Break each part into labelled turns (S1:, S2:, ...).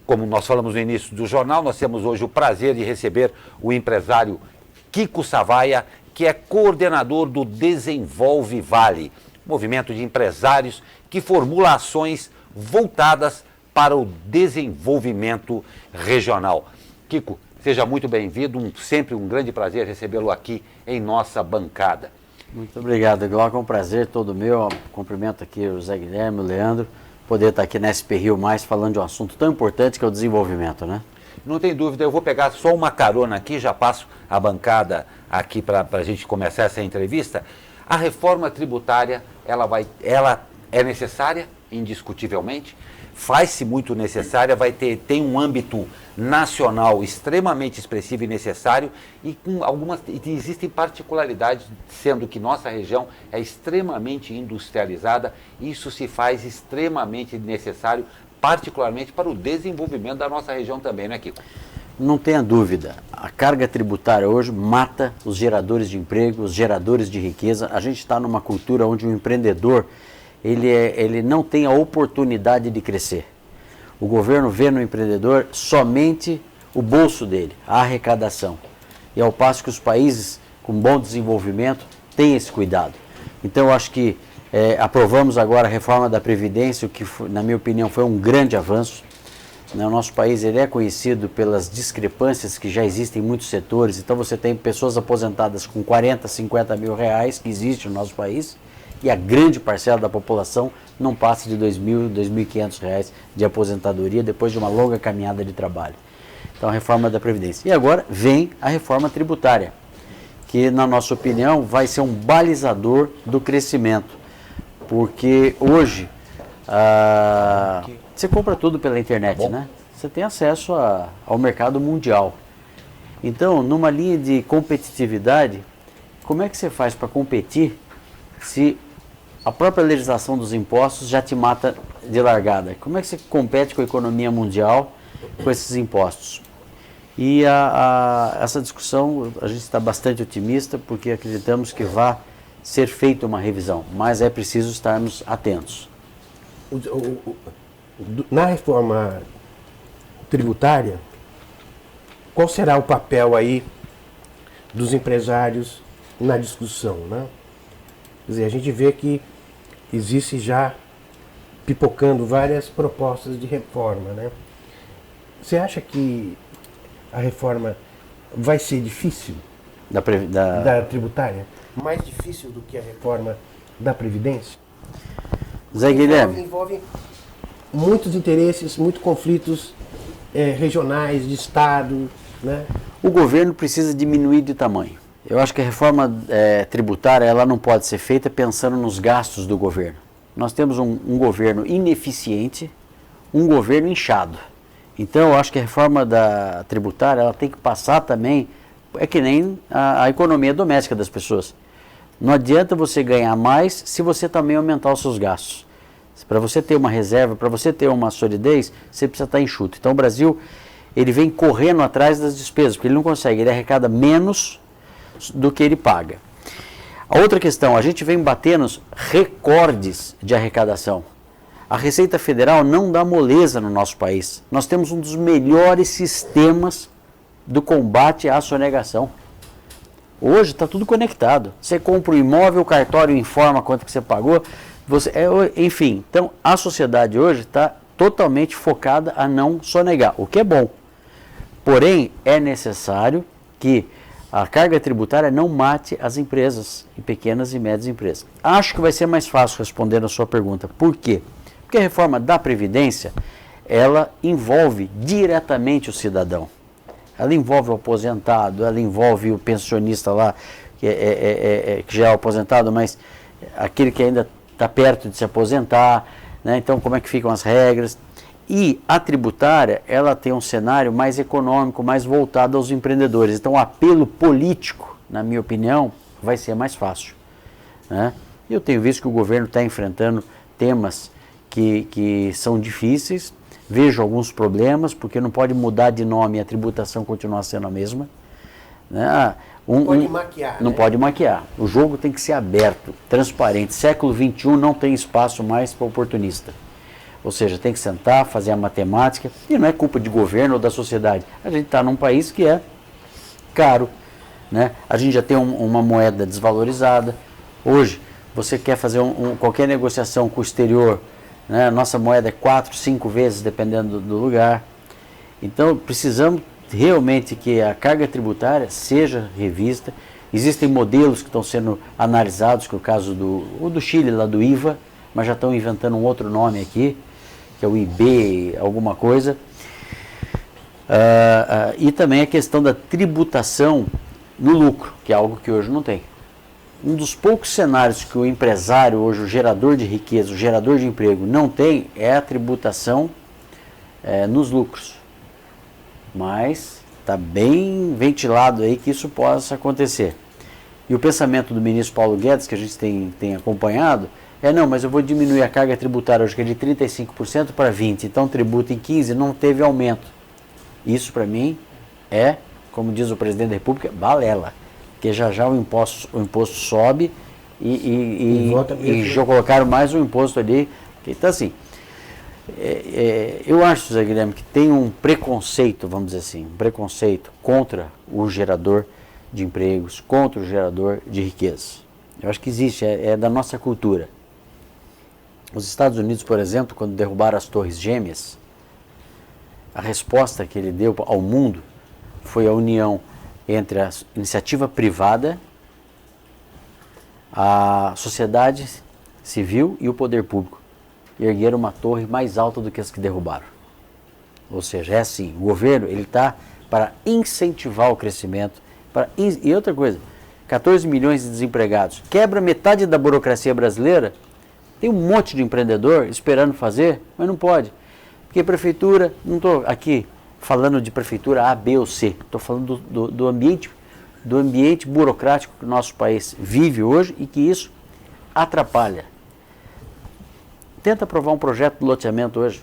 S1: como nós falamos no início do jornal, nós temos hoje o prazer de receber o empresário Kiko Savaia, que é coordenador do Desenvolve Vale, movimento de empresários que formula ações voltadas para o desenvolvimento regional. Kiko, seja muito bem-vindo, sempre um grande prazer recebê-lo aqui em nossa bancada.
S2: Muito obrigado, Glauco, é um prazer todo meu. Cumprimento aqui o Zé Guilherme, o Leandro, poder estar aqui na SP Rio Mais falando de um assunto tão importante que é o desenvolvimento, né?
S1: Não tem dúvida, eu vou pegar só uma carona aqui, já passo a bancada aqui para a gente começar essa entrevista. A reforma tributária, ela é necessária, indiscutivelmente, faz-se muito necessária, tem um âmbito nacional extremamente expressivo e necessário e com existem particularidades, sendo que nossa região é extremamente industrializada, isso se faz extremamente necessário, particularmente para o desenvolvimento da nossa região também, né, Kiko?
S2: Não tenha dúvida, a carga tributária hoje mata os geradores de emprego, os geradores de riqueza. A gente está numa cultura onde o empreendedor ele não tem a oportunidade de crescer. O governo vê no empreendedor somente o bolso dele, a arrecadação. E ao passo que os países com bom desenvolvimento têm esse cuidado. Então eu acho que aprovamos agora a reforma da Previdência, o que na minha opinião foi um grande avanço. O nosso país ele é conhecido pelas discrepâncias que já existem em muitos setores. Então você tem pessoas aposentadas com 40, 50 mil reais, que existe no nosso país, e a grande parcela da população não passa de R$2.000, R$2.500 de aposentadoria depois de uma longa caminhada de trabalho. Então a reforma da Previdência. E agora vem a reforma tributária, que na nossa opinião vai ser um balizador do crescimento, porque hoje você compra tudo pela internet, né? Você tem acesso ao mercado mundial. Então, numa linha de competitividade, como é que você faz para competir se a própria legislação dos impostos já te mata de largada? Como é que você compete com a economia mundial com esses impostos? E essa discussão, a gente está bastante otimista, porque acreditamos que vai ser feita uma revisão, mas é preciso estarmos atentos.
S3: Na reforma tributária, qual será o papel aí dos empresários na discussão, né? Quer dizer, a gente vê que existe já pipocando várias propostas de reforma, né? Você acha que a reforma vai ser difícil da tributária? Mais difícil do que a reforma da Previdência?
S2: Zé Guilherme.
S3: Envolve muitos interesses, muitos conflitos regionais, de Estado, né?
S2: O governo precisa diminuir de tamanho. Eu acho que a reforma tributária ela não pode ser feita pensando nos gastos do governo. Nós temos um governo ineficiente, um governo inchado. Então, eu acho que a reforma tributária ela tem que passar também, é que nem a economia doméstica das pessoas. Não adianta você ganhar mais se você também aumentar os seus gastos. Para você ter uma reserva, para você ter uma solidez, você precisa estar enxuto. Então, o Brasil ele vem correndo atrás das despesas, porque ele não consegue, ele arrecada menos do que ele paga. A outra questão, a gente vem batendo recordes de arrecadação. A Receita Federal não dá moleza no nosso país. Nós temos um dos melhores sistemas do combate à sonegação. Hoje está tudo conectado. Você compra um imóvel, o cartório informa quanto que você pagou. Enfim, então a sociedade hoje está totalmente focada a não sonegar, o que é bom. Porém, é necessário que a carga tributária não mate as empresas, e pequenas e médias empresas. Acho que vai ser mais fácil responder a sua pergunta. Por quê? Porque a reforma da Previdência, ela envolve diretamente o cidadão. Ela envolve o aposentado, ela envolve o pensionista lá, que já é aposentado, mas aquele que ainda está perto de se aposentar, né? Então como é que ficam as regras? E a tributária, ela tem um cenário mais econômico, mais voltado aos empreendedores. Então o apelo político, na minha opinião, vai ser mais fácil, né? Eu tenho visto que o governo está enfrentando temas que são difíceis, vejo alguns problemas, porque não pode mudar de nome e a tributação continuar sendo a mesma, né?
S3: Não pode maquiar.
S2: Não pode maquiar. O jogo tem que ser aberto, transparente. Século XXI não tem espaço mais para oportunista. Ou seja, tem que sentar, fazer a matemática, e não é culpa de governo ou da sociedade. A gente está num país que é caro, né? A gente já tem uma moeda desvalorizada. Hoje, você quer fazer qualquer negociação com o exterior, né? A nossa moeda é 4, 5 vezes, dependendo do lugar. Então, precisamos realmente que a carga tributária seja revista. Existem modelos que estão sendo analisados, que é o caso do Chile, lá do IVA, mas já estão inventando um outro nome aqui, que é o IB, alguma coisa. E também a questão da tributação no lucro, que é algo que hoje não tem. Um dos poucos cenários que o empresário hoje, o gerador de riqueza, o gerador de emprego, não tem é a tributação nos lucros. Mas está bem ventilado aí que isso possa acontecer. E o pensamento do ministro Paulo Guedes, que a gente tem acompanhado, não, mas eu vou diminuir a carga tributária hoje, que é de 35% para 20%, então tributa em 15%, não teve aumento. Isso para mim é, como diz o presidente da República, balela, porque já o imposto sobe e já colocaram mais um imposto ali. Então assim, eu acho, Zé Guilherme, que tem um preconceito, vamos dizer assim, um preconceito contra o gerador de empregos, contra o gerador de riqueza. Eu acho que existe, é da nossa cultura. Os Estados Unidos, por exemplo, quando derrubaram as Torres Gêmeas, a resposta que ele deu ao mundo foi a união entre a iniciativa privada, a sociedade civil e o poder público. E ergueram uma torre mais alta do que as que derrubaram. Ou seja, é assim, o governo ele está para incentivar o crescimento. E outra coisa, 14 milhões de desempregados, quebra metade da burocracia brasileira. Tem um monte de empreendedor esperando fazer, mas não pode. Porque a prefeitura, não estou aqui falando de prefeitura A, B ou C, estou falando do ambiente burocrático que o nosso país vive hoje e que isso atrapalha. Tenta aprovar um projeto de loteamento hoje.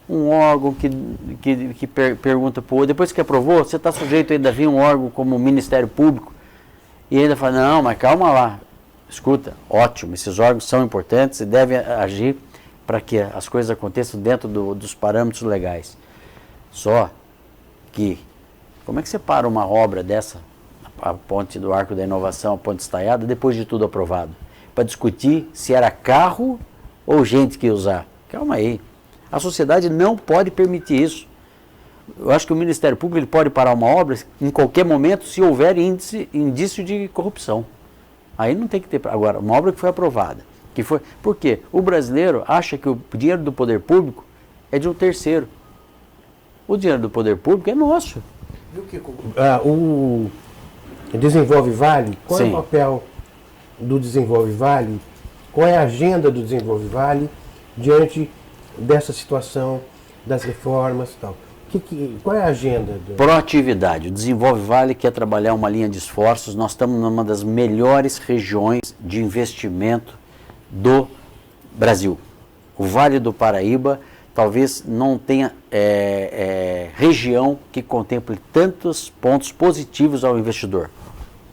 S2: Um órgão que pergunta para o outro, depois que aprovou, você está sujeito ainda a vir um órgão como o Ministério Público e ainda fala, não, mas calma lá. Escuta, ótimo, esses órgãos são importantes e devem agir para que as coisas aconteçam dentro dos parâmetros legais. Só que, como é que você para uma obra dessa, a ponte do Arco da Inovação, a ponte estaiada, depois de tudo aprovado? Para discutir se era carro ou gente que ia usar. Calma aí. A sociedade não pode permitir isso. Eu acho que o Ministério Público ele pode parar uma obra em qualquer momento se houver indício de corrupção. Aí não tem que ter. Agora, uma obra que foi aprovada. Por quê? O brasileiro acha que o dinheiro do poder público é de um terceiro. O dinheiro do poder público é nosso.
S3: O Desenvolve Vale, qual
S2: Sim.
S3: é o papel do Desenvolve Vale? Qual é a agenda do Desenvolve Vale diante dessa situação das reformas e tal? Qual é a agenda?
S2: Proatividade. O Desenvolve Vale quer trabalhar uma linha de esforços. Nós estamos numa das melhores regiões de investimento do Brasil. O Vale do Paraíba talvez não tenha região que contemple tantos pontos positivos ao investidor.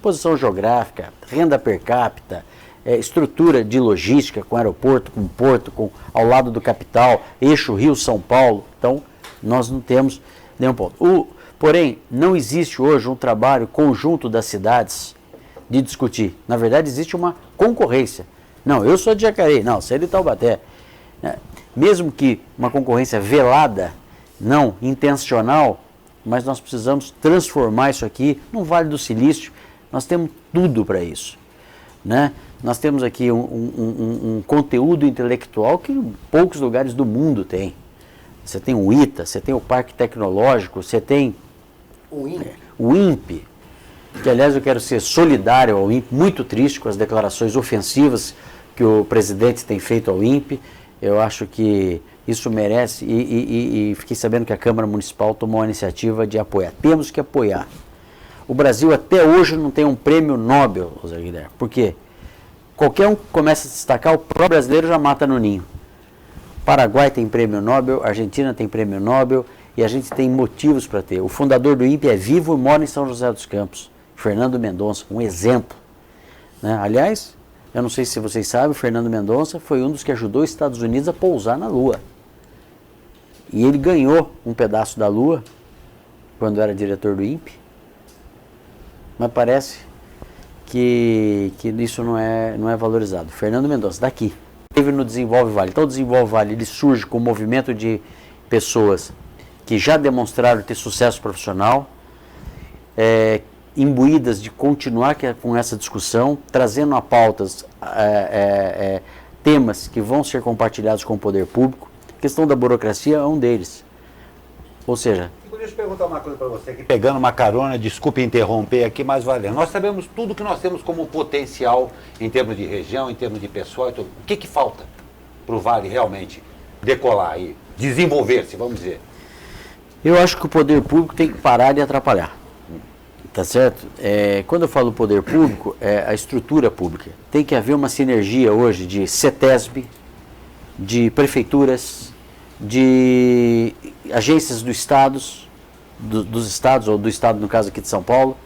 S2: Posição geográfica, renda per capita, estrutura de logística com aeroporto, com porto, ao lado do capital, eixo Rio-São Paulo. Então, nós não temos nenhum ponto. Porém, não existe hoje um trabalho conjunto das cidades de discutir. Na verdade, existe uma concorrência. Não, eu sou de Jacareí, não, você é de Taubaté. Mesmo que uma concorrência velada, não intencional, mas nós precisamos transformar isso aqui num Vale do Silício. Nós temos tudo para isso, né? Nós temos aqui um conteúdo intelectual que poucos lugares do mundo têm. Você tem o ITA, você tem o Parque Tecnológico, você tem o INPE, que aliás eu quero ser solidário ao INPE, muito triste com as declarações ofensivas que o presidente tem feito ao INPE. Eu acho que isso merece e fiquei sabendo que a Câmara Municipal tomou a iniciativa de apoiar. Temos que apoiar. O Brasil até hoje não tem um prêmio Nobel, Zé Guilherme. Por quê? Qualquer um que começa a se destacar, o próprio brasileiro já mata no ninho. Paraguai tem prêmio Nobel, Argentina tem prêmio Nobel e a gente tem motivos para ter. O fundador do INPE é vivo e mora em São José dos Campos, Fernando Mendonça, um exemplo, né? Aliás, Eu não sei se vocês sabem, o Fernando Mendonça foi um dos que ajudou os Estados Unidos a pousar na Lua. E ele ganhou um pedaço da Lua quando era diretor do INPE. Mas parece que isso não é valorizado. Fernando Mendonça, daqui. Teve no Desenvolve Vale. Então o Desenvolve Vale ele surge com um movimento de pessoas que já demonstraram ter sucesso profissional, imbuídas de continuar com essa discussão, trazendo a pautas temas que vão ser compartilhados com o poder público. A questão da burocracia é um deles. Ou seja...
S1: Deixa eu perguntar uma coisa para você aqui, pegando uma carona, desculpe interromper aqui, mas valeu. Nós sabemos tudo que nós temos como potencial em termos de região, em termos de pessoal e tudo. O que falta para o Vale realmente decolar e desenvolver-se, vamos dizer?
S2: Eu acho que o poder público tem que parar de atrapalhar. Tá certo? Quando eu falo poder público, é a estrutura pública. Tem que haver uma sinergia hoje de CETESB, de prefeituras, de agências dos estados, ou do estado, no caso aqui de São Paulo,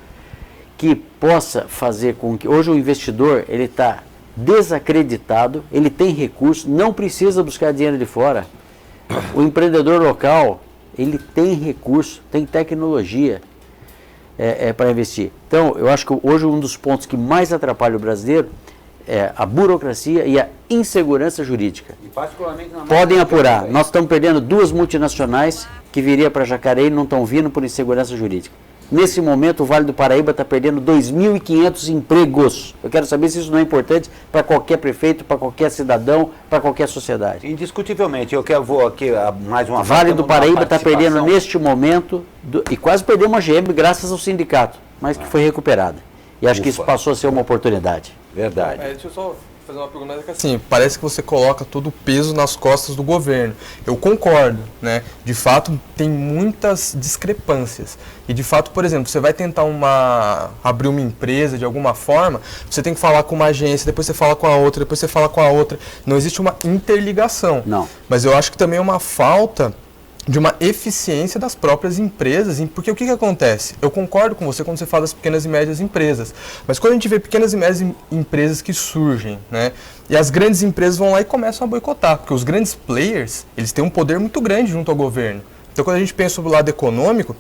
S2: que possa fazer com que... Hoje o investidor, ele está desacreditado, ele tem recurso, não precisa buscar dinheiro de fora. O empreendedor local, ele tem recurso, tem tecnologia para investir. Então, eu acho que hoje um dos pontos que mais atrapalha o brasileiro é a burocracia e a insegurança jurídica.
S1: E particularmente na
S2: Podem apurar. Nós estamos perdendo 2 multinacionais que viriam para Jacareí e não estão vindo por insegurança jurídica. Nesse momento, o Vale do Paraíba está perdendo 2.500 empregos. Eu quero saber se isso não é importante para qualquer prefeito, para qualquer cidadão, para qualquer sociedade.
S1: Indiscutivelmente, vou aqui mais uma vez.
S2: Vale do Paraíba está perdendo neste momento, e quase perdeu uma GM graças ao sindicato, mas que foi recuperada. E acho que isso passou a ser uma oportunidade.
S1: Verdade.
S4: Deixa eu só fazer uma pergunta que assim, parece que você coloca todo o peso nas costas do governo. Eu concordo, né? De fato, tem muitas discrepâncias. E de fato, por exemplo, você vai tentar abrir uma empresa de alguma forma, você tem que falar com uma agência, depois você fala com a outra, depois você fala com a outra. Não existe uma interligação.
S2: Não.
S4: Mas eu acho que também é uma falta de uma eficiência das próprias empresas, porque o que acontece? Eu concordo com você quando você fala das pequenas e médias empresas, mas quando a gente vê pequenas e médias empresas que surgem, né, e as grandes empresas vão lá e começam a boicotar, porque os grandes players, eles têm um poder muito grande junto ao governo. Então quando a gente pensa sobre o lado econômico,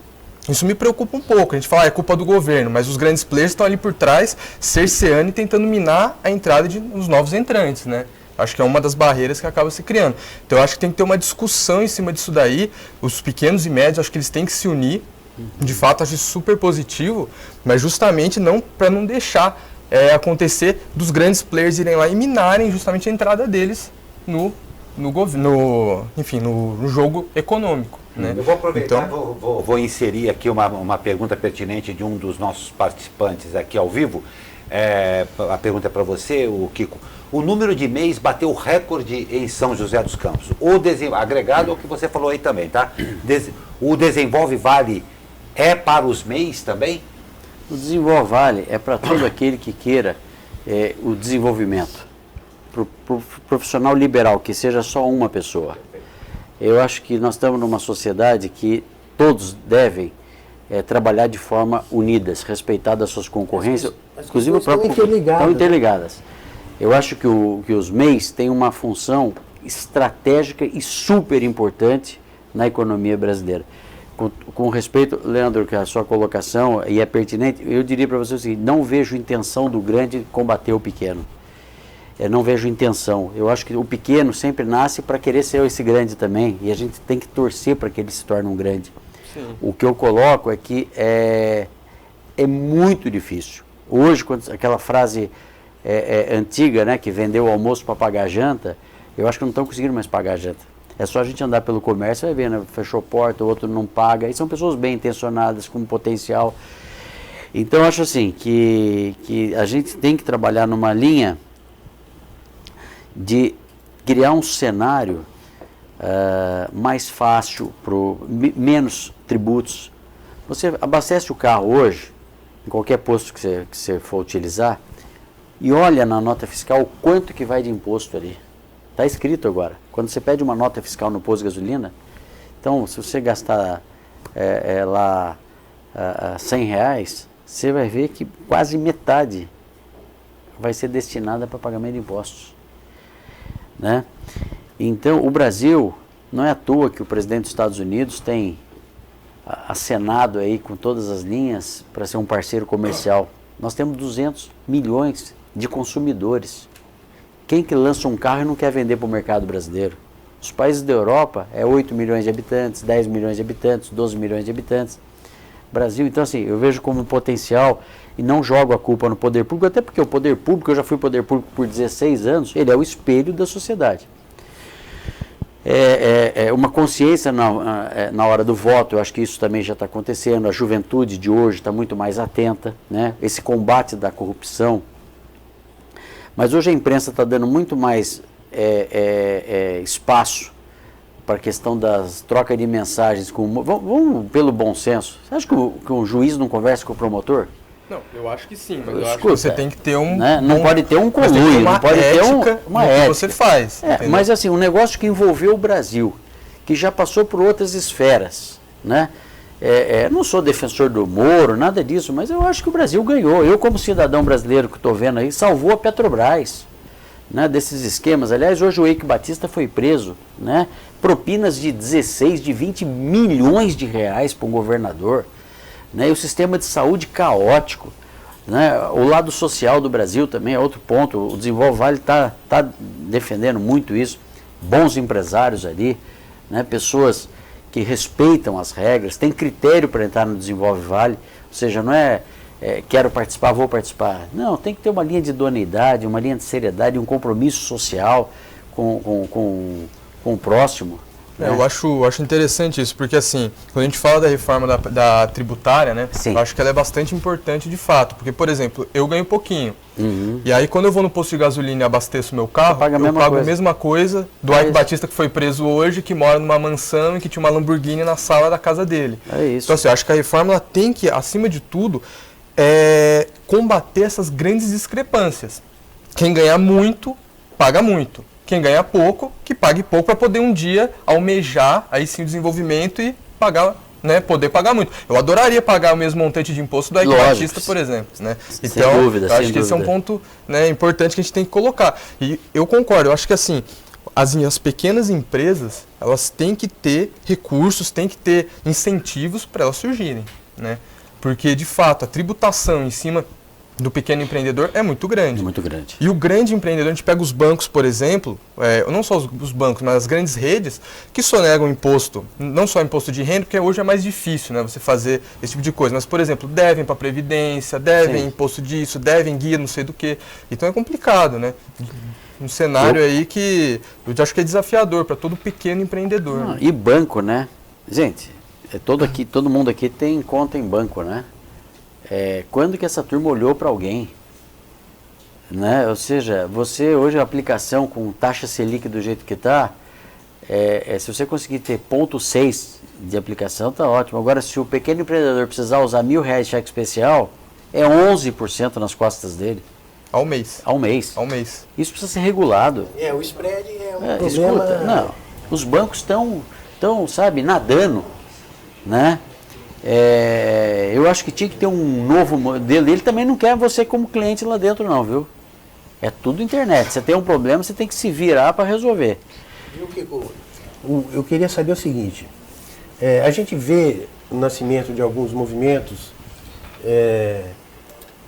S4: isso me preocupa um pouco. A gente fala, é culpa do governo, mas os grandes players estão ali por trás, cerceando e tentando minar a entrada dos novos entrantes, né? Acho que é uma das barreiras que acaba se criando. Então, eu acho que tem que ter uma discussão em cima disso daí. Os pequenos e médios, acho que eles têm que se unir. De fato, acho isso super positivo, mas justamente para não deixar acontecer dos grandes players irem lá e minarem justamente a entrada deles no jogo econômico. Né?
S1: Eu vou aproveitar,
S4: então,
S1: vou inserir aqui uma pergunta pertinente de um dos nossos participantes aqui ao vivo. A pergunta é para você, o Kiko. O número de MEIs bateu recorde em São José dos Campos. Agregado ao que você falou aí também, tá? O Desenvolve Vale é para os MEIs também?
S2: O Desenvolve Vale é para todo aquele que queira o desenvolvimento. Para o profissional liberal, que seja só uma pessoa. Eu acho que nós estamos numa sociedade que todos devem trabalhar de forma unidas, respeitando as suas concorrências, inclusive
S3: estão interligadas.
S2: Eu acho que os MEIs têm uma função estratégica e super importante na economia brasileira. Com respeito, Leandro, que a sua colocação e é pertinente, eu diria para você o seguinte, não vejo intenção do grande combater o pequeno. Não vejo intenção. Eu acho que o pequeno sempre nasce para querer ser esse grande também, e a gente tem que torcer para que ele se torne um grande. Sim. O que eu coloco é que é muito difícil. Hoje, quando aquela frase antiga, né, que vendeu o almoço para pagar a janta, eu acho que não estão conseguindo mais pagar a janta. É só a gente andar pelo comércio, vai ver, né, fechou porta, o outro não paga, e são pessoas bem intencionadas, com potencial. Então, eu acho assim, que a gente tem que trabalhar numa linha de criar um cenário mais fácil, menos tributos. Você abastece o carro hoje, em qualquer posto que você for utilizar, e olha na nota fiscal o quanto que vai de imposto ali. Está escrito agora. Quando você pede uma nota fiscal no posto de gasolina, então se você gastar lá R$100, você vai ver que quase metade vai ser destinada para pagamento de impostos, né? Então, o Brasil, não é à toa que o presidente dos Estados Unidos tem acenado aí com todas as linhas para ser um parceiro comercial. Nós temos 200 milhões de consumidores. Quem que lança um carro e não quer vender para o mercado brasileiro? Os países da Europa é 8 milhões de habitantes, 10 milhões de habitantes, 12 milhões de habitantes. Brasil, então assim, eu vejo como um potencial e não jogo a culpa no poder público, até porque o poder público, eu já fui poder público por 16 anos, ele é o espelho da sociedade. Uma consciência na hora do voto, eu acho que isso também já está acontecendo, a juventude de hoje está muito mais atenta, né? Esse combate da corrupção. Mas hoje a imprensa está dando muito mais espaço para a questão das trocas de mensagens. Vamos pelo bom senso. Você acha que um juiz não conversa com o promotor?
S4: Não, eu acho que sim, mas eu acho que você tem que ter um...
S2: Né? Não pode ter um conluio, não pode ter uma ética.
S4: Que você faz.
S2: Mas assim, um negócio que envolveu o Brasil, que já passou por outras esferas, né? Não sou defensor do Moro, nada disso, mas eu acho que o Brasil ganhou. Eu, como cidadão brasileiro que estou vendo aí, salvou a Petrobras, né, desses esquemas. Aliás, hoje o Eike Batista foi preso, né? Propinas de 16, de 20 milhões de reais para um governador, né? E o sistema de saúde caótico, né? O lado social do Brasil também é outro ponto. O Desenvolve Vale está defendendo muito isso. Bons empresários ali, né? Pessoas que respeitam as regras, tem critério para entrar no Desenvolve Vale, ou seja, não quero participar, vou participar. Não, tem que ter uma linha de idoneidade, uma linha de seriedade, um compromisso social com o próximo. Né?
S4: Eu acho interessante isso, porque assim, quando a gente fala da reforma da tributária, né, eu acho que ela é bastante importante de fato, porque, por exemplo, eu ganho pouquinho, e aí quando eu vou no posto de gasolina e abasteço meu carro, eu pago a mesma coisa do Eike Batista, que foi preso hoje, que mora numa mansão e que tinha uma Lamborghini na sala da casa dele.
S2: É isso.
S4: Então assim, eu acho que a reforma ela tem que, acima de tudo, combater essas grandes discrepâncias. Quem ganha muito, paga muito. Quem ganha pouco, que pague pouco para poder um dia almejar aí sim o desenvolvimento e pagar, né, poder pagar muito. Eu adoraria pagar o mesmo montante de imposto do Eike Batista, por exemplo. Né? Então,
S2: sem dúvida,
S4: eu acho que esse é um ponto, né, importante que a gente tem que colocar. E eu concordo, eu acho que assim, as pequenas empresas, elas têm que ter recursos, têm que ter incentivos para elas surgirem. Né? Porque, de fato, a tributação em cima do pequeno empreendedor é muito grande.
S2: Muito grande.
S4: E o grande empreendedor, a gente pega os bancos, por exemplo, não só os bancos, mas as grandes redes, que sonegam imposto, não só imposto de renda, porque hoje é mais difícil, né, você fazer esse tipo de coisa, mas, por exemplo, devem para a Previdência, devem imposto disso, devem guia não sei do que. Então é complicado, né? Um cenário aí que eu acho que é desafiador para todo pequeno empreendedor. Né?
S2: E banco, né? Gente, todo mundo aqui tem conta em banco, né? Quando que essa turma olhou para alguém? Né? Ou seja, você hoje a aplicação com taxa Selic do jeito que está, se você conseguir ter 0,6 de aplicação, está ótimo. Agora, se o pequeno empreendedor precisar usar R$1.000 de cheque especial, é 11% nas costas dele.
S4: Ao mês.
S2: Ao mês. Isso precisa ser regulado.
S3: O spread é um problema...
S2: Escuta, não, os bancos estão, sabe, nadando, né? Eu acho que tinha que ter um novo modelo. Ele também não quer você como cliente lá dentro não, viu? É tudo internet. Você tem um problema, você tem que se virar para resolver.
S3: Viu, Kiko? Eu queria saber o seguinte. A gente vê o nascimento de alguns movimentos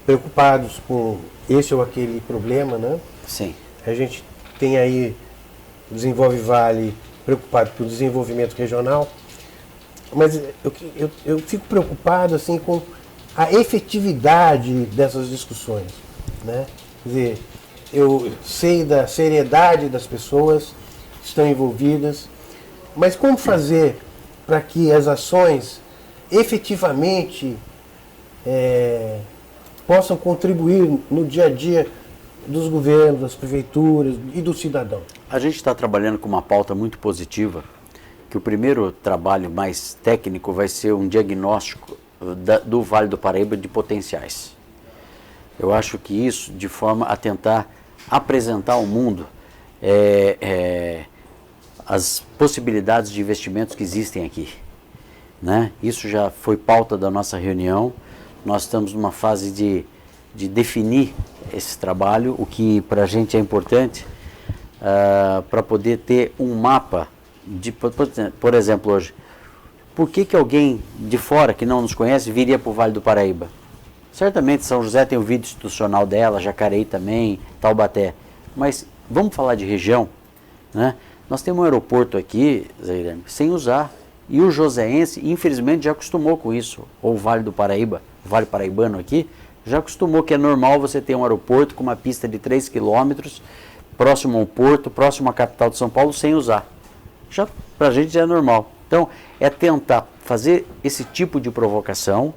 S3: preocupados com esse ou aquele problema, né?
S2: Sim.
S3: A gente tem aí o Desenvolve Vale preocupado com o desenvolvimento regional. Mas eu fico preocupado assim, com a efetividade dessas discussões. Né? Quer dizer, eu sei da seriedade das pessoas que estão envolvidas, mas como fazer para que as ações efetivamente possam contribuir no dia a dia dos governos, das prefeituras e do cidadão?
S2: A gente está trabalhando com uma pauta muito positiva, que o primeiro trabalho mais técnico vai ser um diagnóstico do Vale do Paraíba de potenciais. Eu acho que isso, de forma a tentar apresentar ao mundo as possibilidades de investimentos que existem aqui. Né? Isso já foi pauta da nossa reunião. Nós estamos numa fase de de definir esse trabalho, o que para a gente é importante, para poder ter um mapa de, por exemplo, hoje, por que alguém de fora que não nos conhece viria para o Vale do Paraíba? Certamente São José tem o vídeo institucional dela, Jacareí também, Taubaté, mas vamos falar de região, né? Nós temos um aeroporto aqui, Zé Guilherme, sem usar, e o joseense, infelizmente, já acostumou com isso, ou o Vale do Paraíba, o Vale Paraibano aqui, já acostumou que é normal você ter um aeroporto com uma pista de 3 quilômetros, próximo ao porto, próximo à capital de São Paulo, sem usar. Já para a gente já é normal. Então, é tentar fazer esse tipo de provocação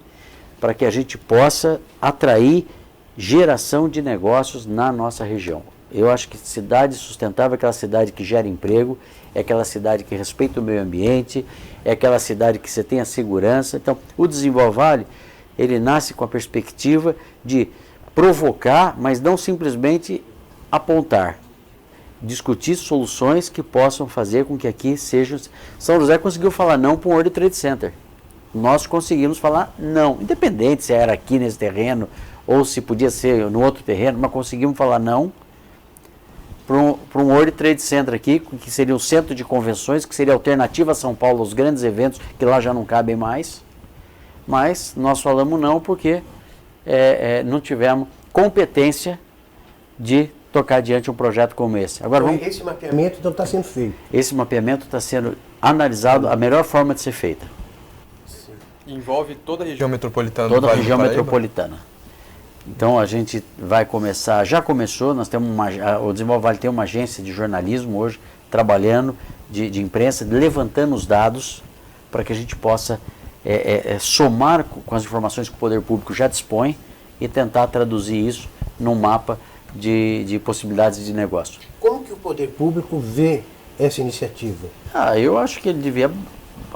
S2: para que a gente possa atrair geração de negócios na nossa região. Eu acho que cidade sustentável é aquela cidade que gera emprego, é aquela cidade que respeita o meio ambiente, é aquela cidade que você tem a segurança. Então, o Desenvolve Vale, ele nasce com a perspectiva de provocar, mas não simplesmente apontar. Discutir soluções que possam fazer com que aqui seja... São José conseguiu falar não para um World Trade Center. Nós conseguimos falar não, independente se era aqui nesse terreno ou se podia ser no outro terreno, mas conseguimos falar não para um World Trade Center aqui, que seria um centro de convenções, que seria alternativa a São Paulo, aos grandes eventos, que lá já não cabem mais. Mas nós falamos não porque não tivemos competência de tocar adiante um projeto como esse. Agora,
S3: esse mapeamento então está sendo feito?
S2: Esse mapeamento está sendo analisado, a melhor forma de ser feita.
S4: Sim. Envolve toda a região metropolitana
S2: do Vale do Paraíba? Toda a região metropolitana. Então a gente vai começar, já começou, nós temos o Desenvolve Vale tem uma agência de jornalismo hoje, trabalhando, de imprensa, levantando os dados para que a gente possa somar com as informações que o poder público já dispõe e tentar traduzir isso num mapa de possibilidades de negócio.
S3: Como que o poder público vê essa iniciativa?
S2: Eu acho que ele devia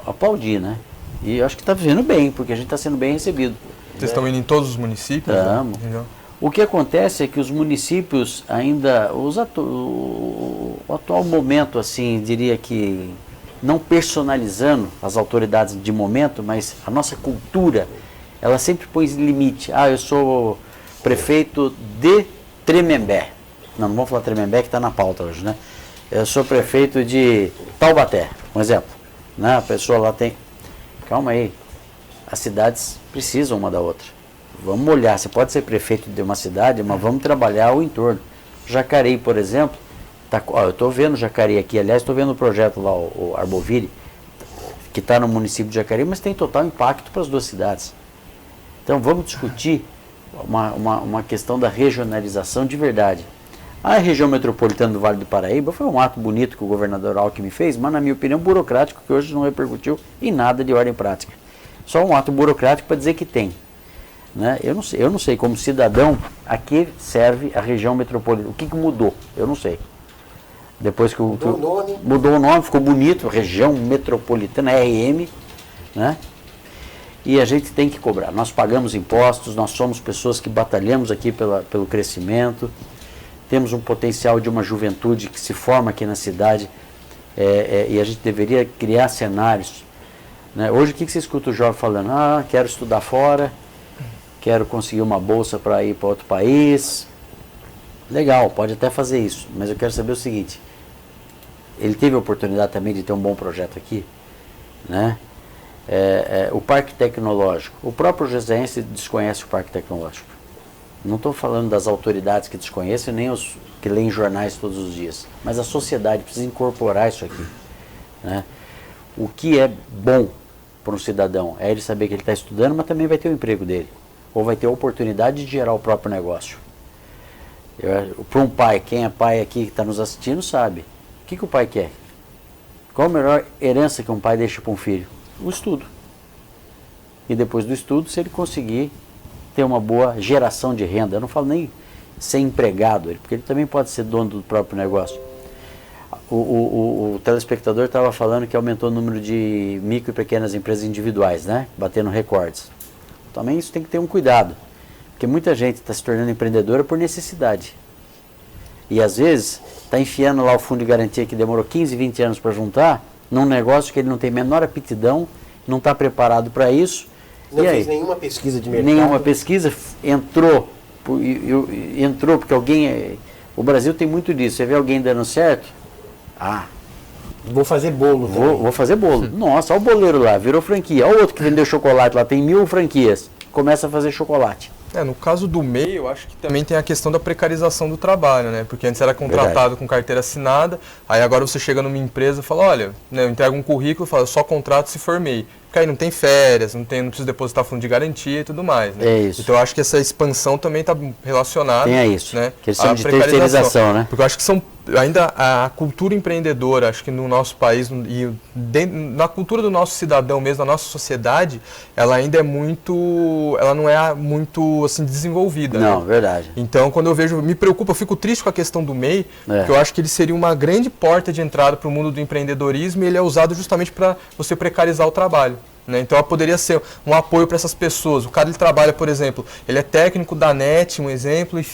S2: aplaudir, né? E eu acho que está vendo bem, porque a gente está sendo bem recebido.
S4: Vocês estão indo em todos os municípios?
S2: Estamos. Né? O que acontece é que os municípios ainda, o atual momento, assim, diria que não personalizando as autoridades de momento, mas a nossa cultura, ela sempre põe limite. Eu sou prefeito de Tremembé. Não vamos falar Tremembé que está na pauta hoje, né? Eu sou prefeito de Taubaté, um exemplo. Né? A pessoa lá tem... Calma aí. As cidades precisam uma da outra. Vamos olhar, você pode ser prefeito de uma cidade, mas vamos trabalhar o entorno. Jacareí, por exemplo, eu estou vendo Jacareí aqui, aliás, estou vendo o projeto lá, o Arboville, que está no município de Jacareí, mas tem total impacto para as duas cidades. Então vamos discutir uma questão da regionalização de verdade. A região metropolitana do Vale do Paraíba foi um ato bonito que o governador Alckmin fez, mas na minha opinião burocrático, que hoje não repercutiu em nada de ordem prática. Só um ato burocrático para dizer que tem. Né? Eu não sei, como cidadão, a que serve a região metropolitana. O que mudou? Eu não sei. Depois que mudou o nome, ficou bonito, região metropolitana, RM, né? E a gente tem que cobrar. Nós pagamos impostos, nós somos pessoas que batalhamos aqui pelo crescimento, temos um potencial de uma juventude que se forma aqui na cidade, e a gente deveria criar cenários. Né? Hoje o que você escuta o jovem falando? Quero estudar fora, quero conseguir uma bolsa para ir para outro país. Legal, pode até fazer isso, mas eu quero saber o seguinte, ele teve a oportunidade também de ter um bom projeto aqui, né? O parque tecnológico, o próprio joseense desconhece o parque tecnológico. Não estou falando das autoridades que desconhecem, nem os que leem jornais todos os dias, mas a sociedade precisa incorporar isso aqui, né? O que é bom para um cidadão é ele saber que ele está estudando, mas também vai ter o emprego dele, ou vai ter a oportunidade de gerar o próprio negócio. Para um pai, quem é pai aqui que está nos assistindo sabe, o que o pai quer? Qual a melhor herança que um pai deixa para um filho? O estudo. E depois do estudo, se ele conseguir ter uma boa geração de renda, eu não falo nem ser empregado, porque ele também pode ser dono do próprio negócio. O telespectador estava falando que aumentou o número de micro e pequenas empresas individuais, né? Batendo recordes. Também isso tem que ter um cuidado, porque muita gente está se tornando empreendedora por necessidade. E às vezes está enfiando lá o fundo de garantia que demorou 15, 20 anos para juntar, num negócio que ele não tem a menor aptidão, não está preparado para isso.
S3: Não fez nenhuma pesquisa de mercado.
S2: Nenhuma pesquisa, entrou entrou porque alguém... O Brasil tem muito disso. Você vê alguém dando certo?
S3: Vou fazer bolo também.
S2: Vou fazer bolo. Nossa, olha o boleiro lá, virou franquia. Olha o outro que vendeu chocolate lá, tem 1000 franquias. Começa a fazer chocolate.
S4: No caso do MEI, eu acho que também tem a questão da precarização do trabalho, né? Porque antes era contratado com carteira assinada, aí agora você chega numa empresa e fala, olha, né, eu entrego um currículo e falo, eu só contrato se for MEI. Porque aí não tem férias, não precisa depositar fundo de garantia e tudo mais, né?
S2: É isso.
S4: Então eu acho que essa expansão também está relacionada,
S2: Tem isso,
S4: né,
S2: questão de terceirização, né?
S4: Porque eu acho que ainda a cultura empreendedora, acho que no nosso país e na cultura do nosso cidadão mesmo, na nossa sociedade, ela ainda ela não é muito assim desenvolvida.
S2: Não,
S4: né?
S2: Verdade.
S4: Então quando eu vejo, me preocupa, eu fico triste com a questão do MEI, porque eu acho que ele seria uma grande porta de entrada para o mundo do empreendedorismo e ele é usado justamente para você precarizar o trabalho. Né? Então ela poderia ser um apoio para essas pessoas. O cara ele trabalha, por exemplo, ele é técnico da NET, um exemplo, e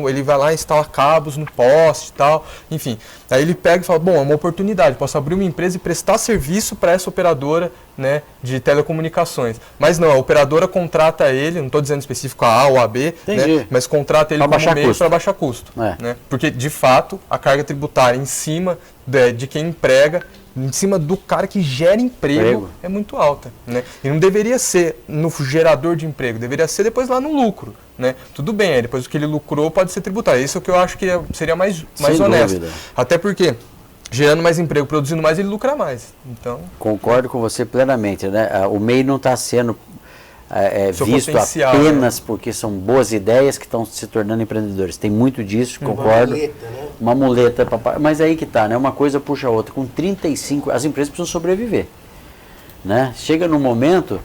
S4: ele vai lá e instala cabos no poste e tal, enfim. Aí ele pega e fala, bom, é uma oportunidade, posso abrir uma empresa e prestar serviço para essa operadora, né, de telecomunicações. Mas não, a operadora contrata ele, não estou dizendo específico a ou a B, né, mas contrata ele como meio para baixar custo. Né? Porque, de fato, a carga tributária em cima de quem emprega, em cima do cara que gera emprego é muito alta. Né? E não deveria ser no gerador de emprego, deveria ser depois lá no lucro. Né? Tudo bem, aí depois o que ele lucrou pode ser tributado. Isso é o que eu acho que seria mais honesto. Dúvida. Até porque, gerando mais emprego, produzindo mais, ele lucra mais. Então,
S2: concordo com você plenamente. Né? O MEI não está sendo visto apenas porque são boas ideias que estão se tornando empreendedores. Tem muito disso, concordo.
S3: Uma muleta, né?
S2: Uma muleta, mas aí que está, né? Uma coisa puxa a outra. Com 35, as empresas precisam sobreviver. Né? Chega num momento,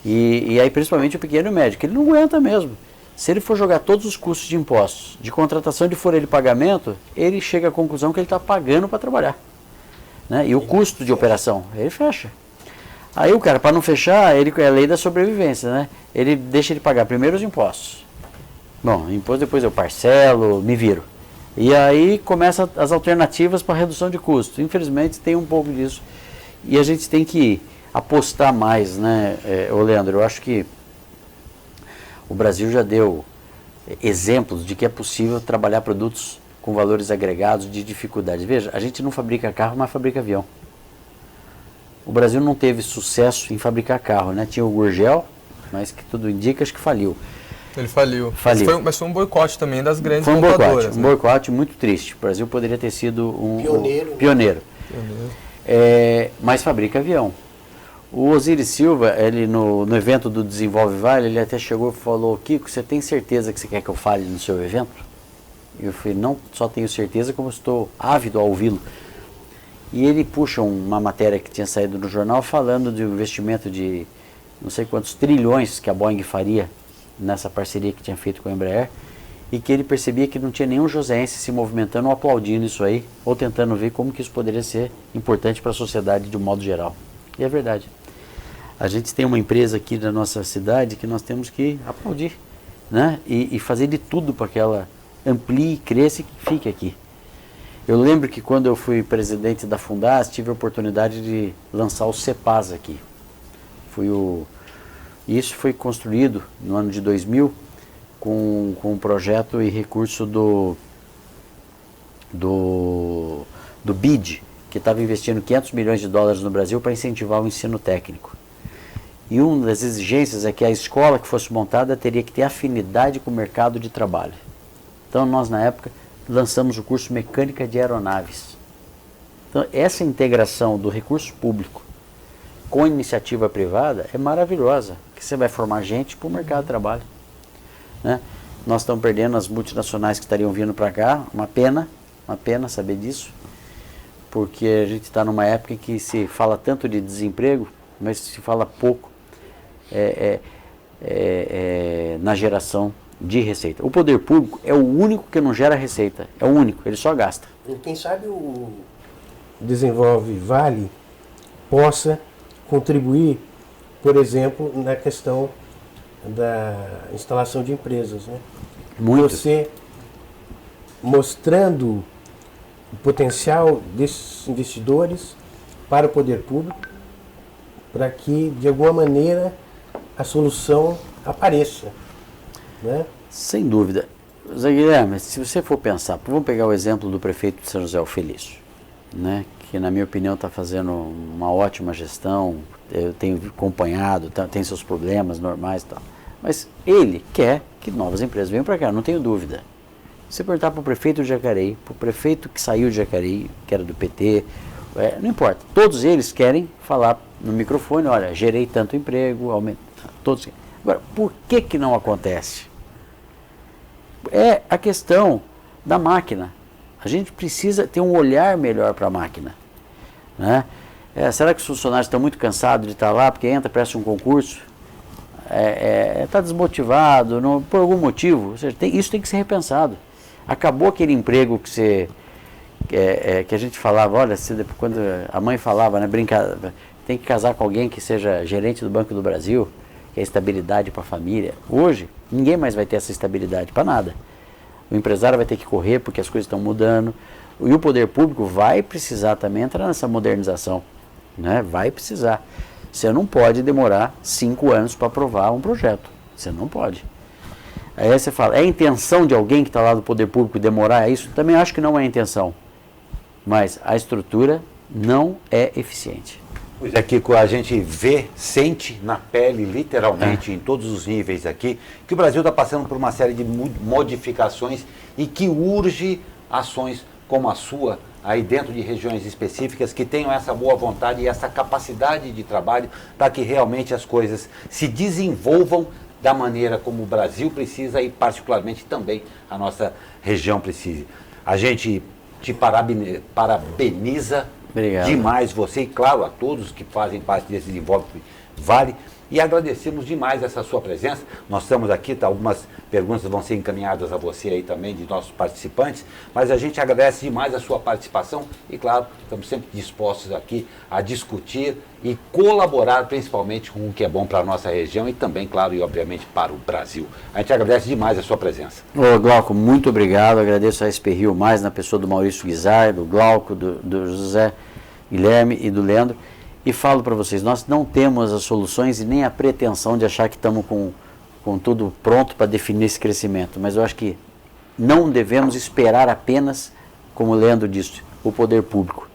S2: e aí principalmente o pequeno e médio, que ele não aguenta mesmo. Se ele for jogar todos os custos de impostos, de contratação de folha de pagamento, ele chega à conclusão que ele está pagando para trabalhar. Né? E o custo de operação, ele fecha. Aí o cara, para não fechar, é a lei da sobrevivência, né? Ele deixa ele pagar primeiro os impostos. Bom, imposto depois eu parcelo, me viro. E aí começam as alternativas para redução de custos. Infelizmente tem um pouco disso. E a gente tem que apostar mais, né, Leandro? Eu acho que o Brasil já deu exemplos de que é possível trabalhar produtos com valores agregados de dificuldades. Veja, a gente não fabrica carro, mas fabrica avião. O Brasil não teve sucesso em fabricar carro, né? Tinha o Gurgel, mas que tudo indica, acho que faliu.
S4: Ele faliu. Mas foi um boicote também das grandes
S2: montadoras.
S4: Né?
S2: Um boicote muito triste. O Brasil poderia ter sido pioneiro. Mas fabrica avião. O Osiris Silva, ele no evento do Desenvolve Vale, ele até chegou e falou, Kiko, você tem certeza que você quer que eu fale no seu evento? Eu falei, não só tenho certeza, como estou ávido a ouvi-lo. E ele puxa uma matéria que tinha saído no jornal falando de um investimento de não sei quantos trilhões que a Boeing faria nessa parceria que tinha feito com a Embraer, e que ele percebia que não tinha nenhum joseense se movimentando ou aplaudindo isso aí, ou tentando ver como que isso poderia ser importante para a sociedade de um modo geral. E é verdade. A gente tem uma empresa aqui da nossa cidade que nós temos que aplaudir, né? E fazer de tudo para que ela amplie, cresça e fique aqui. Eu lembro que quando eu fui presidente da Fundas, tive a oportunidade de lançar o CEPAS aqui. Isso foi construído no ano de 2000 com um projeto e recurso do BID, que estava investindo 500 milhões de dólares no Brasil para incentivar o ensino técnico. E uma das exigências é que a escola que fosse montada teria que ter afinidade com o mercado de trabalho. Então nós, na época, lançamos o curso Mecânica de Aeronaves. Então essa integração do recurso público com iniciativa privada é maravilhosa, que você vai formar gente para o mercado de trabalho. Né? Nós estamos perdendo as multinacionais que estariam vindo para cá, uma pena saber disso, porque a gente está numa época em que se fala tanto de desemprego, mas se fala pouco na geração de receita. O poder público é o único que não gera receita, é o único, ele só gasta.
S3: E quem sabe o Desenvolve Vale possa contribuir, por exemplo, na questão da instalação de empresas. Né?
S2: Muito.
S3: Você mostrando o potencial desses investidores para o poder público, para que, de alguma maneira, a solução apareça. Né?
S2: Sem dúvida. Zé Guilherme, se você for pensar, vamos pegar o exemplo do prefeito de São José, o Felício, né, que na minha opinião está fazendo uma ótima gestão, eu tenho acompanhado, tem seus problemas normais e tal, mas ele quer que novas empresas venham para cá, não tenho dúvida. Se você perguntar para o prefeito de Jacareí, para o prefeito que saiu de Jacareí, que era do PT, não importa, todos eles querem falar no microfone, olha, gerei tanto emprego, todos. Agora, por que não acontece? É a questão da máquina. A gente precisa ter um olhar melhor para a máquina, né? Será que os funcionários estão muito cansados de estar lá, porque entra, presta um concurso, está desmotivado, por algum motivo? Ou seja, isso tem que ser repensado. Acabou aquele emprego que que a gente falava, olha, quando a mãe falava, né, tem que casar com alguém que seja gerente do Banco do Brasil, que é estabilidade para a família. Hoje, ninguém mais vai ter essa estabilidade para nada. O empresário vai ter que correr porque as coisas estão mudando. E o poder público vai precisar também entrar nessa modernização, né? Vai precisar. Você não pode demorar 5 anos para aprovar um projeto. Você não pode. Aí você fala, é a intenção de alguém que está lá do poder público demorar isso? Também acho que não é a intenção. Mas a estrutura não é eficiente.
S1: Pois é, Kiko, a gente vê, sente na pele, literalmente, em todos os níveis aqui, que o Brasil está passando por uma série de modificações e que urge ações como a sua, aí dentro de regiões específicas, que tenham essa boa vontade e essa capacidade de trabalho para que realmente as coisas se desenvolvam da maneira como o Brasil precisa e particularmente também a nossa região precisa. A gente te parabeniza.
S2: Obrigado.
S1: Demais você e, claro, a todos que fazem parte desse Desenvolve Vale. E agradecemos demais essa sua presença. Nós estamos aqui, algumas perguntas vão ser encaminhadas a você aí também, de nossos participantes, mas a gente agradece demais a sua participação e, claro, estamos sempre dispostos aqui a discutir e colaborar principalmente com o que é bom para a nossa região e também, claro, e obviamente para o Brasil. A gente agradece demais a sua presença.
S2: Ô, Glauco, muito obrigado. Agradeço a SP Rio Mais na pessoa do Maurício Guizar, do Glauco, do José Guilherme e do Leandro. E falo para vocês, nós não temos as soluções e nem a pretensão de achar que estamos com tudo pronto para definir esse crescimento. Mas eu acho que não devemos esperar apenas, como o Leandro disse, o poder público.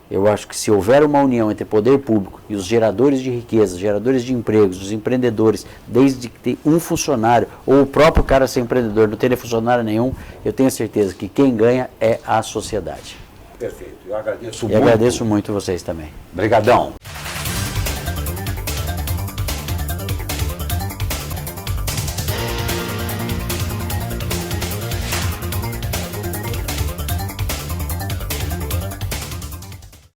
S2: Eu acho que se houver uma união entre o poder público e os geradores de riqueza, geradores de empregos, os empreendedores, desde que tem um funcionário, ou o próprio cara ser empreendedor, não ter funcionário nenhum, eu tenho certeza que quem ganha é a sociedade.
S1: Perfeito. Eu agradeço muito.
S2: E agradeço muito vocês também.
S1: Obrigadão.